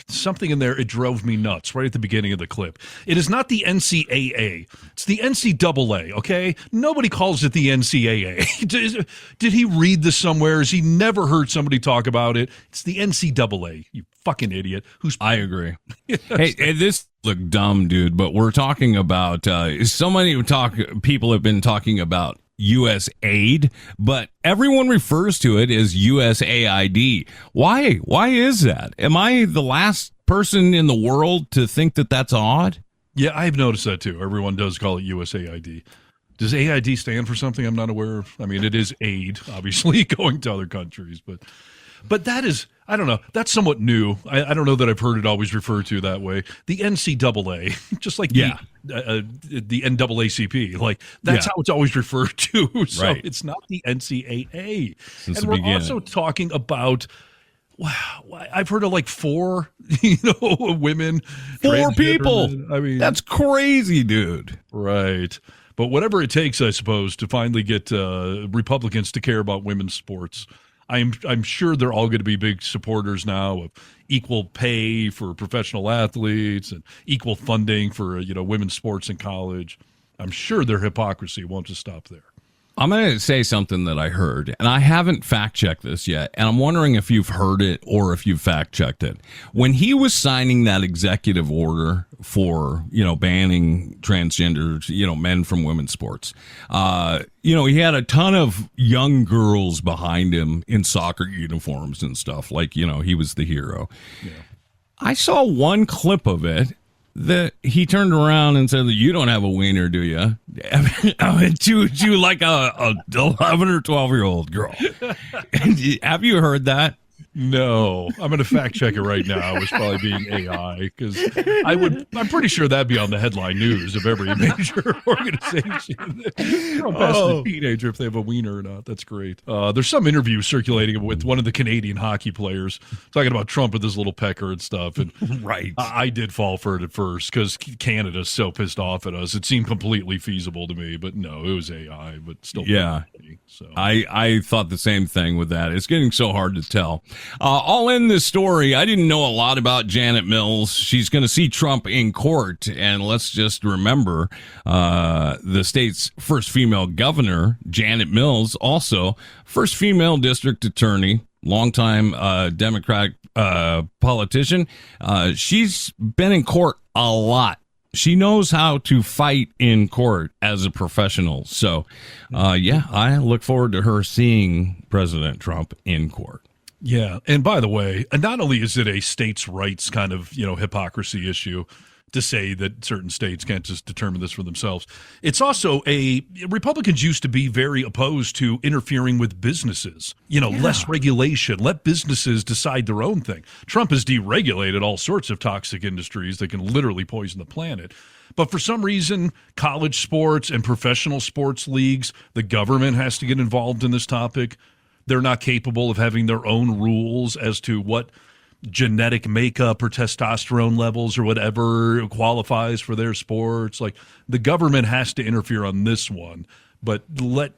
something in there, it drove me nuts right at the beginning of the clip. It is not the NCAA. It's the NCAA, okay? Nobody calls it the NCAA. Did he read this somewhere? Has he never heard somebody talk about it? It's the NCAA, you fucking idiot. I agree. Hey, this look dumb, dude, but we're talking about people have been talking about U.S. aid, but everyone refers to it as USAID. Why? Why is that? Am I the last person in the world to think that that's odd? Yeah, I've noticed that too. Everyone does call it USAID. Does AID stand for something I'm not aware of? I mean, it is aid, obviously, going to other countries, but that is, I don't know, that's somewhat new. I don't know that I've heard it always referred to that way. The NCAA, just like the NAACP, like that's how it's always referred to. So it's not the NCAA. And we're also talking about, wow, I've heard of like 4, women. 4 people. I mean, that's crazy, dude. Right. But whatever it takes, I suppose, to finally get Republicans to care about women's sports. I'm sure they're all going to be big supporters now of equal pay for professional athletes and equal funding for women's sports in college. I'm sure their hypocrisy won't just stop there. I'm going to say something that I heard, and I haven't fact-checked this yet, and I'm wondering if you've heard it or if you've fact-checked it. When he was signing that executive order for, banning transgenders, men from women's sports, he had a ton of young girls behind him in soccer uniforms and stuff, like, he was the hero. Yeah. I saw one clip of it that he turned around and said, "You don't have a wiener, do you?" to like a 11 or 12-year-old girl. Have you heard that? No, I'm going to fact check it right now. It was probably being AI because I'm pretty sure that'd be on the headline news of every major organization. How best a teenager if they have a wiener or not. That's great. There's some interview circulating with one of the Canadian hockey players talking about Trump with his little pecker and stuff. And right, I did fall for it at first because Canada's so pissed off at us. It seemed completely feasible to me, but no, it was AI. But still, yeah. So I thought the same thing with that. It's getting so hard to tell. All in this story, I didn't know a lot about Janet Mills. She's going to see Trump in court, and let's just remember the state's first female governor, Janet Mills, also first female district attorney, longtime Democratic politician. She's been in court a lot. She knows how to fight in court as a professional. So, I look forward to her seeing President Trump in court. Yeah. And by the way, not only is it a states' rights kind of, hypocrisy issue to say that certain states can't just determine this for themselves, it's also Republicans used to be very opposed to interfering with businesses, less regulation, let businesses decide their own thing. Trump has deregulated all sorts of toxic industries that can literally poison the planet. But for some reason, college sports and professional sports leagues, the government has to get involved in this topic. They're not capable of having their own rules as to what genetic makeup or testosterone levels or whatever qualifies for their sports. Like the government has to interfere on this one, but let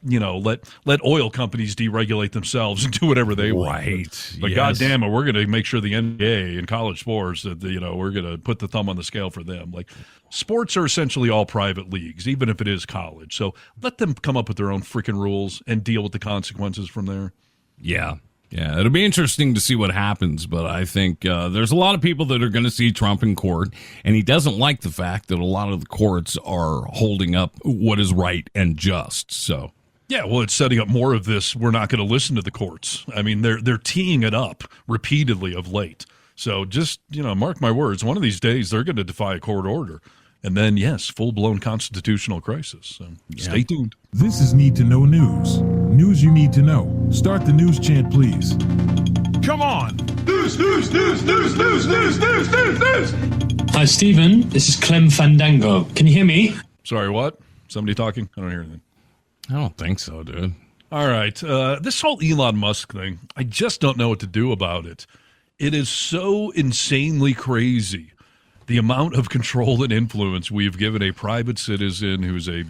oil companies deregulate themselves and do whatever they want. Right. But goddamn it, we're going to make sure the NBA and college sports that we're going to put the thumb on the scale for them. Like sports are essentially all private leagues, even if it is college. So let them come up with their own freaking rules and deal with the consequences from there. Yeah. Yeah, it'll be interesting to see what happens, but I think there's a lot of people that are going to see Trump in court, and he doesn't like the fact that a lot of the courts are holding up what is right and just. So, yeah, well, it's setting up more of this. We're not going to listen to the courts. I mean, they're teeing it up repeatedly of late. So just, mark my words, one of these days they're going to defy a court order. And then, yes, full-blown constitutional crisis. So stay tuned. This is Need to Know News. News you need to know. Start the news chant, please. Come on. News, news, news, news, news, news, news, news, news. Hi, Stephen. This is Clem Fandango. Can you hear me? Sorry, what? Somebody talking? I don't hear anything. I don't think so, dude. All right. This whole Elon Musk thing, I just don't know what to do about it. It is so insanely crazy. The amount of control and influence we've given a private citizen who's a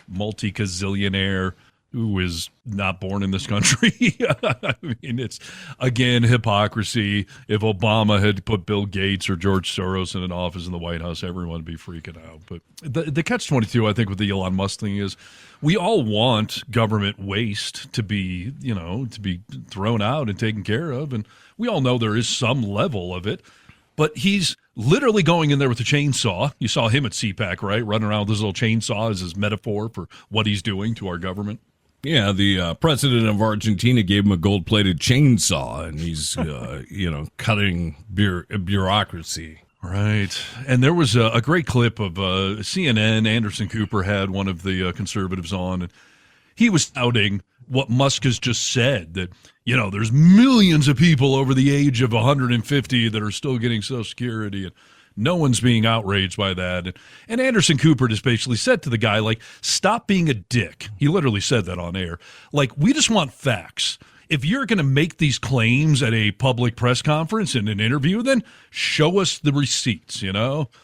multi-gazillionaire who is not born in this country. I mean, it's, again, hypocrisy. If Obama had put Bill Gates or George Soros in an office in the White House, everyone would be freaking out. But the catch-22, I think, with the Elon Musk thing is we all want government waste to be, to be thrown out and taken care of. And we all know there is some level of it. But he's literally going in there with a chainsaw. You saw him at CPAC, right? Running around with his little chainsaw as his metaphor for what he's doing to our government. Yeah, the president of Argentina gave him a gold-plated chainsaw, and he's, cutting bureaucracy. Right. And there was a great clip of CNN. Anderson Cooper had one of the conservatives on, and he was touting what Musk has just said, that, there's millions of people over the age of 150 that are still getting Social Security, and no one's being outraged by that. And Anderson Cooper just basically said to the guy, stop being a dick. He literally said that on air. We just want facts. If you're going to make these claims at a public press conference in an interview, then show us the receipts,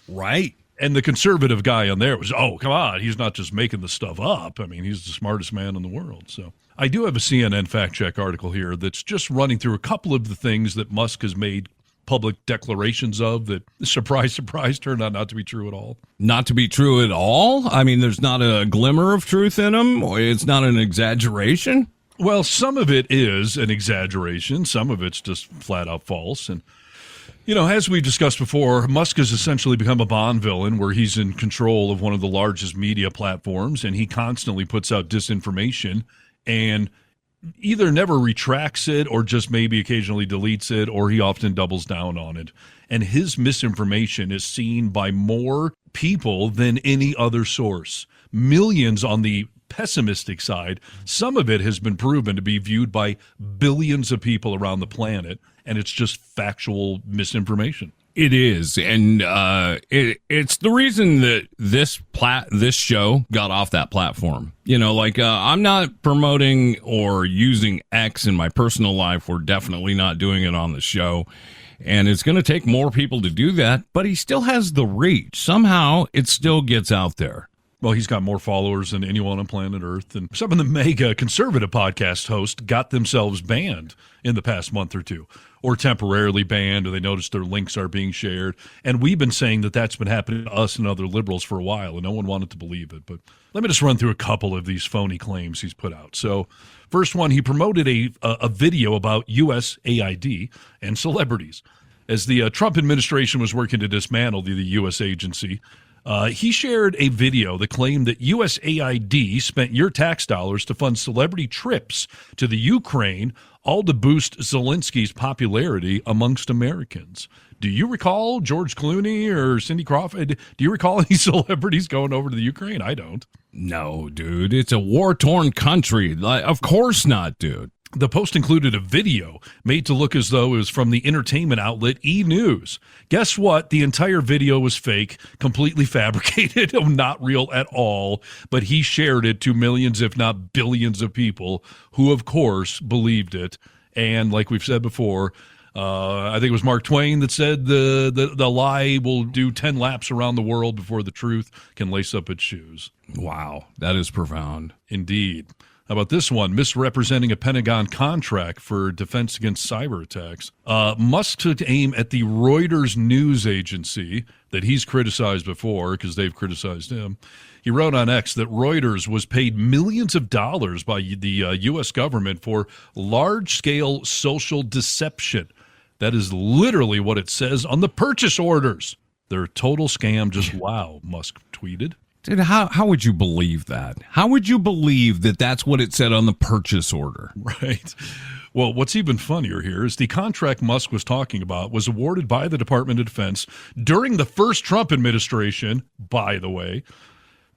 Right. And the conservative guy on there was, oh, come on, he's not just making the stuff up. I mean, he's the smartest man in the world. So I do have a CNN fact check article here that's just running through a couple of the things that Musk has made public declarations of that, surprise, surprise, turned out not to be true at all. Not to be true at all? I mean, there's not a glimmer of truth in them? Or it's not an exaggeration? Well, some of it is an exaggeration. Some of it's just flat out false. And as we've discussed before, Musk has essentially become a Bond villain where he's in control of one of the largest media platforms, and he constantly puts out disinformation and either never retracts it or just maybe occasionally deletes it, or he often doubles down on it. And his misinformation is seen by more people than any other source. Millions on the pessimistic side. Some of it has been proven to be viewed by billions of people around the planet, and it's just factual misinformation. It is, and it's the reason that this show got off that platform. I'm not promoting or using X in my personal life. We're definitely not doing it on the show, and it's going to take more people to do that, but he still has the reach. Somehow, it still gets out there. Well, he's got more followers than anyone on planet Earth. And some of the mega conservative podcast hosts got themselves banned in the past month or two, or temporarily banned, or they noticed their links are being shared. And we've been saying that that's been happening to us and other liberals for a while, and no one wanted to believe it. But let me just run through a couple of these phony claims he's put out. So first one, he promoted a video about USAID and celebrities. As the Trump administration was working to dismantle the U.S. agency, he shared a video that claimed that USAID spent your tax dollars to fund celebrity trips to the Ukraine, all to boost Zelensky's popularity amongst Americans. Do you recall George Clooney or Cindy Crawford? Do you recall any celebrities going over to the Ukraine? I don't. No, dude. It's a war-torn country. Of course not, dude. The post included a video made to look as though it was from the entertainment outlet E! News. Guess what? The entire video was fake, completely fabricated, not real at all, but he shared it to millions, if not billions of people who, of course, believed it. And like we've said before, I think it was Mark Twain that said the lie will do 10 laps around the world before the truth can lace up its shoes. Wow, that is profound. Indeed. How about this one? Misrepresenting a Pentagon contract for defense against cyber attacks. Musk took aim at the Reuters news agency that he's criticized before because they've criticized him. He wrote on X that Reuters was paid millions of dollars by the U.S. government for large-scale social deception. That is literally what it says on the purchase orders. They're a total scam. Just wow, Musk tweeted. Dude, how would you believe that? How would you believe that that's what it said on the purchase order? Right. Well, what's even funnier here is the contract Musk was talking about was awarded by the Department of Defense during the first Trump administration, by the way,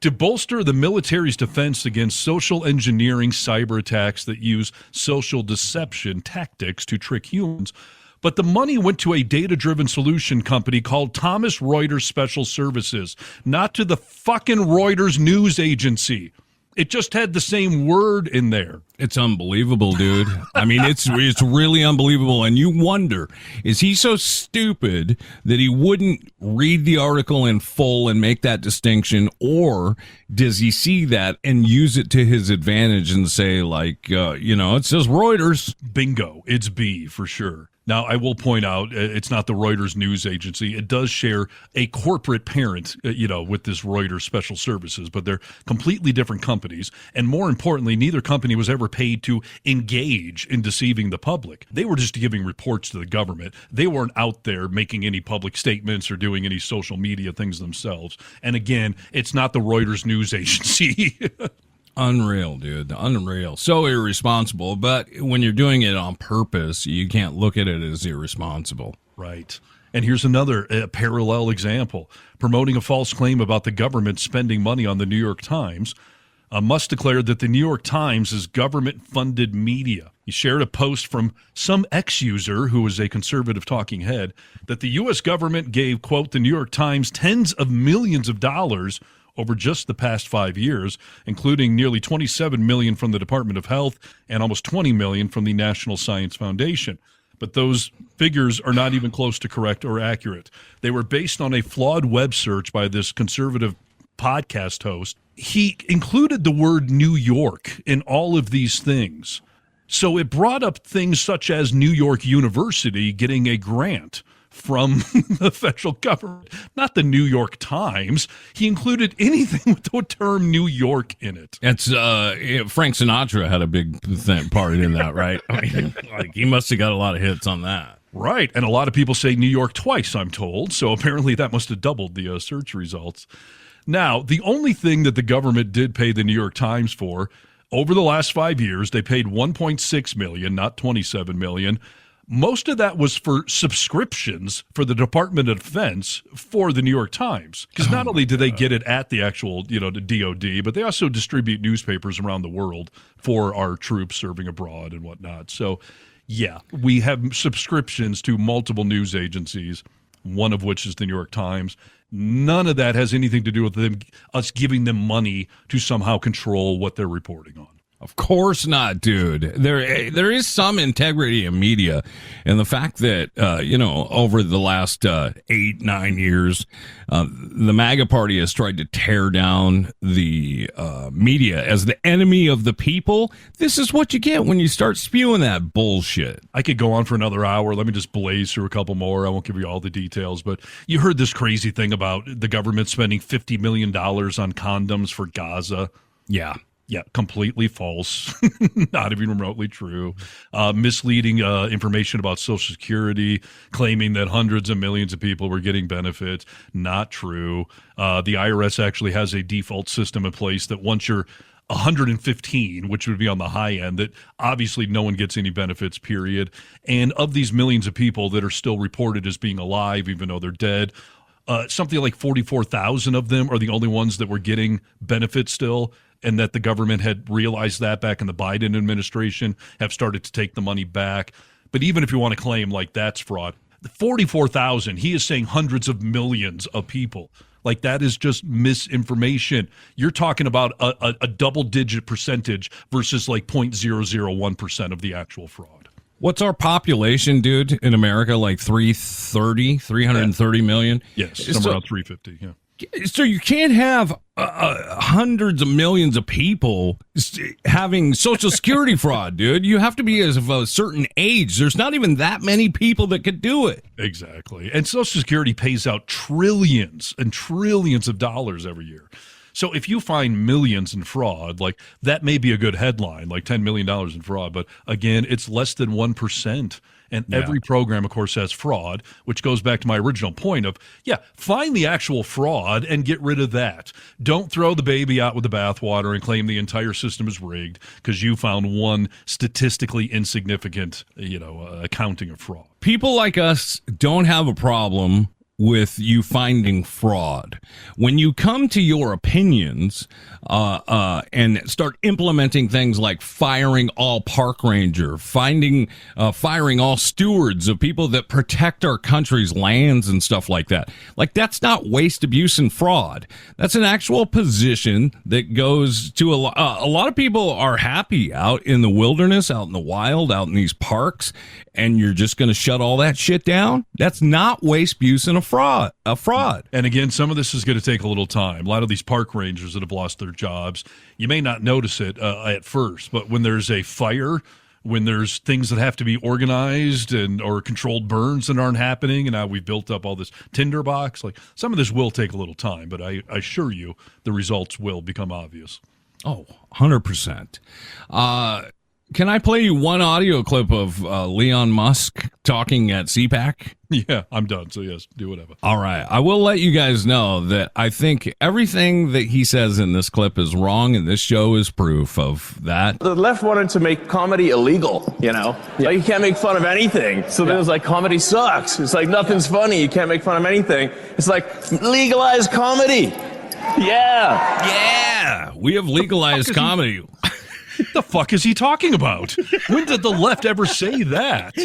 to bolster the military's defense against social engineering cyber attacks that use social deception tactics to trick humans. But the money went to a data-driven solution company called Thomson Reuters Special Services, not to the fucking Reuters news agency. It just had the same word in there. It's unbelievable, dude. I mean, it's really unbelievable. And you wonder, is he so stupid that he wouldn't read the article in full and make that distinction? Or does he see that and use it to his advantage and say, like, it says Reuters. Bingo. It's B for sure. Now, I will point out, it's not the Reuters news agency. It does share a corporate parent, with this Reuters Special Services, but they're completely different companies. And more importantly, neither company was ever paid to engage in deceiving the public. They were just giving reports to the government. They weren't out there making any public statements or doing any social media things themselves. And again, it's not the Reuters news agency. Unreal, dude. Unreal. So irresponsible. But when you're doing it on purpose, you can't look at it as irresponsible. Right. And here's another parallel example. Promoting a false claim about the government spending money on the New York Times. Musk declared that the New York Times is government-funded media. He shared a post from some ex-user who was a conservative talking head that the U.S. government gave, quote, the New York Times tens of millions of dollars over just the past 5 years, including nearly $27 million from the Department of Health and almost $20 million from the National Science Foundation. But those figures are not even close to correct or accurate. They were based on a flawed web search by this conservative podcast host. He included the word New York in all of these things. So it brought up things such as New York University getting a grant from the federal government, not the New York Times. He included anything with the term New York in it. It's Frank Sinatra had a big part in that, right? I mean, he must have got a lot of hits on that. Right, and a lot of people say New York twice, I'm told, so apparently that must have doubled the search results. Now, the only thing that the government did pay the New York Times for, over the last 5 years, they paid $1.6 million, not $27 million. Most of that was for subscriptions for the Department of Defense for the New York Times. Because not only do they get it at the actual, the DOD, but they also distribute newspapers around the world for our troops serving abroad and whatnot. So, yeah, we have subscriptions to multiple news agencies, one of which is the New York Times. None of that has anything to do with us giving them money to somehow control what they're reporting on. Of course not, dude. There is some integrity in media, and the fact that over the last 8-9 years, the MAGA party has tried to tear down the media as the enemy of the people. This is what you get when you start spewing that bullshit. I could go on for another hour. Let me just blaze through a couple more. I won't give you all the details, but you heard this crazy thing about the government spending $50 million on condoms for Gaza. Yeah, completely false. Not even remotely true. Misleading information about Social Security, claiming that hundreds of millions of people were getting benefits. Not true. The IRS actually has a default system in place that once you're 115, which would be on the high end, that obviously no one gets any benefits, period. And of these millions of people that are still reported as being alive, even though they're dead, something like 44,000 of them are the only ones that were getting benefits still, and that the government had realized that back in the Biden administration, have started to take the money back. But even if you want to claim like that's fraud, 44,000, he is saying hundreds of millions of people. Like, that is just misinformation. You're talking about a double-digit percentage versus like 0.001% of the actual fraud. What's our population, dude, in America? Like 330 million? Yes, somewhere around 350, yeah. So you can't have hundreds of millions of people having Social Security fraud, dude. You have to be of a certain age. There's not even that many people that could do it. Exactly. And Social Security pays out trillions and trillions of dollars every year. So if you find millions in fraud, like that may be a good headline, like $10 million in fraud. But again, it's less than 1%. And every program, of course, has fraud, which goes back to my original point of, find the actual fraud and get rid of that. Don't throw the baby out with the bathwater and claim the entire system is rigged because you found one statistically insignificant, accounting of fraud. People like us don't have a problem with you finding fraud. When you come to your opinions and start implementing things like firing all park ranger, firing all stewards of people that protect our country's lands and stuff like that, like that's not waste, abuse, and fraud. That's an actual position that goes to a lot of people are happy out in the wilderness, out in the wild, out in these parks, and you're just going to shut all that shit down? That's not waste, abuse, and a fraud. And again, some of this is going to take a little time. A lot of these park rangers that have lost their jobs, you may not notice it at first, but when there's a fire, when there's things that have to be organized or controlled burns that aren't happening, and now we've built up all this tinderbox, like some of this will take a little time, but I assure you the results will become obvious. Oh, 100%. Can I play you one audio clip of Elon Musk talking at CPAC? Yeah, I'm done. So yes, do whatever. All right. I will let you guys know that I think everything that he says in this clip is wrong, and this show is proof of that. The left wanted to make comedy illegal, Like you can't make fun of anything. So then it was like, comedy sucks. It's like, nothing's funny. You can't make fun of anything. It's like, legalize comedy. Yeah. We have legalized comedy. What the fuck is he talking about? When did the left ever say that?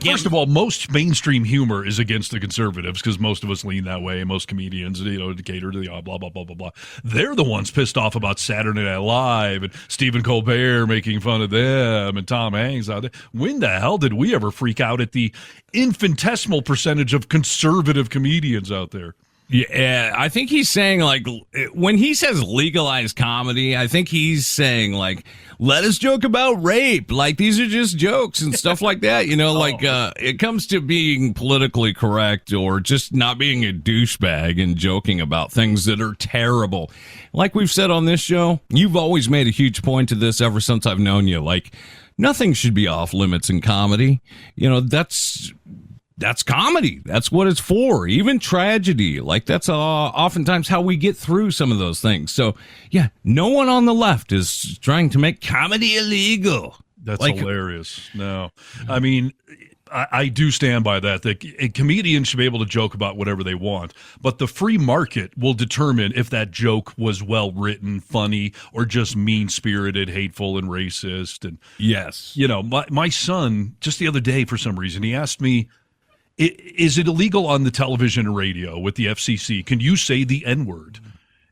First of all, most mainstream humor is against the conservatives because most of us lean that way. Most comedians, cater to the blah, blah, blah, blah, blah. They're the ones pissed off about Saturday Night Live and Stephen Colbert making fun of them and Tom Hanks out there. When the hell did we ever freak out at the infinitesimal percentage of conservative comedians out there? Yeah, I think he's saying, like, when he says legalized comedy, I think he's saying, like, let us joke about rape. Like, these are just jokes and stuff like that. It comes to being politically correct or just not being a douchebag and joking about things that are terrible. Like we've said on this show, you've always made a huge point to this ever since I've known you. Like, nothing should be off limits in comedy. That's comedy. That's what it's for. Even tragedy. Like, that's oftentimes how we get through some of those things. So, yeah, no one on the left is trying to make comedy illegal. That's hilarious. No. I mean, I do stand by that. A comedian should be able to joke about whatever they want, but the free market will determine if that joke was well written, funny, or just mean-spirited, hateful, and racist. And yes. My son, just the other day, for some reason, he asked me, is it illegal on the television and radio with the FCC? Can you say the N-word?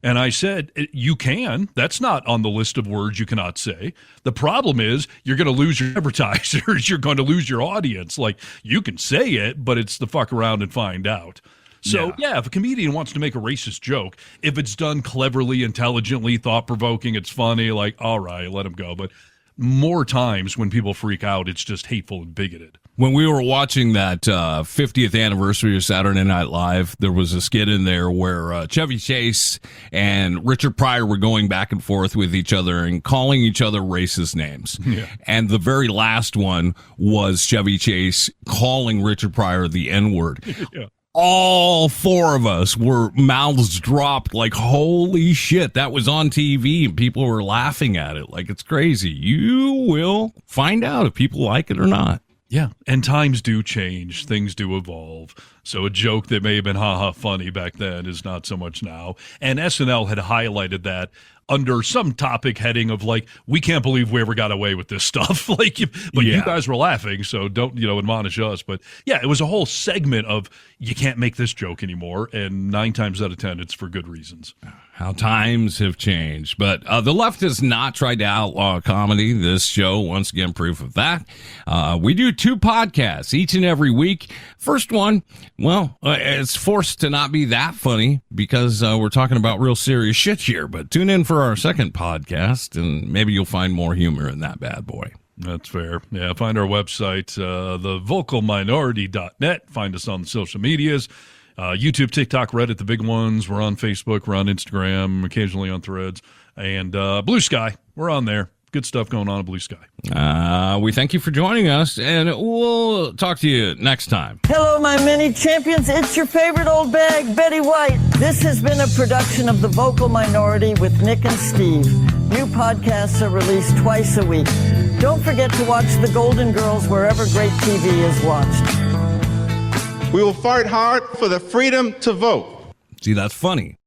And I said, you can. That's not on the list of words you cannot say. The problem is you're going to lose your advertisers. You're going to lose your audience. Like, you can say it, but it's the fuck around and find out. So, if a comedian wants to make a racist joke, if it's done cleverly, intelligently, thought-provoking, it's funny, like, all right, let him go. But more times when people freak out, it's just hateful and bigoted. When we were watching that 50th anniversary of Saturday Night Live, there was a skit in there where Chevy Chase and Richard Pryor were going back and forth with each other and calling each other racist names. Yeah. And the very last one was Chevy Chase calling Richard Pryor the N-word. Yeah. All four of us were mouths dropped like, holy shit, that was on TV and people were laughing at it like it's crazy. You will find out if people like it or not. Yeah, and times do change. Things do evolve. So a joke that may have been ha-ha funny back then is not so much now. And SNL had highlighted that under some topic heading of like, we can't believe we ever got away with this stuff. You guys were laughing, so don't, admonish us. But yeah, it was a whole segment of you can't make this joke anymore. And 9 times out of 10, it's for good reasons. How times have changed. But the left has not tried to outlaw comedy. This show, once again, proof of that. We do 2 podcasts each and every week. First one, Well, it's forced to not be that funny because we're talking about real serious shit here. But tune in for our second podcast, and maybe you'll find more humor in that bad boy. That's fair. Yeah, find our website, thevocalminority.net. Find us on the social medias. YouTube, TikTok, Reddit, the big ones. We're on Facebook. We're on Instagram, occasionally on Threads. And Blue Sky, we're on there. Good stuff going on at Blue Sky. We thank you for joining us, and we'll talk to you next time. Hello, my mini champions. It's your favorite old bag, Betty White. This has been a production of The Vocal Minority with Nick and Steve. New podcasts are released twice a week. Don't forget to watch The Golden Girls wherever great TV is watched. We will fight hard for the freedom to vote. See, that's funny.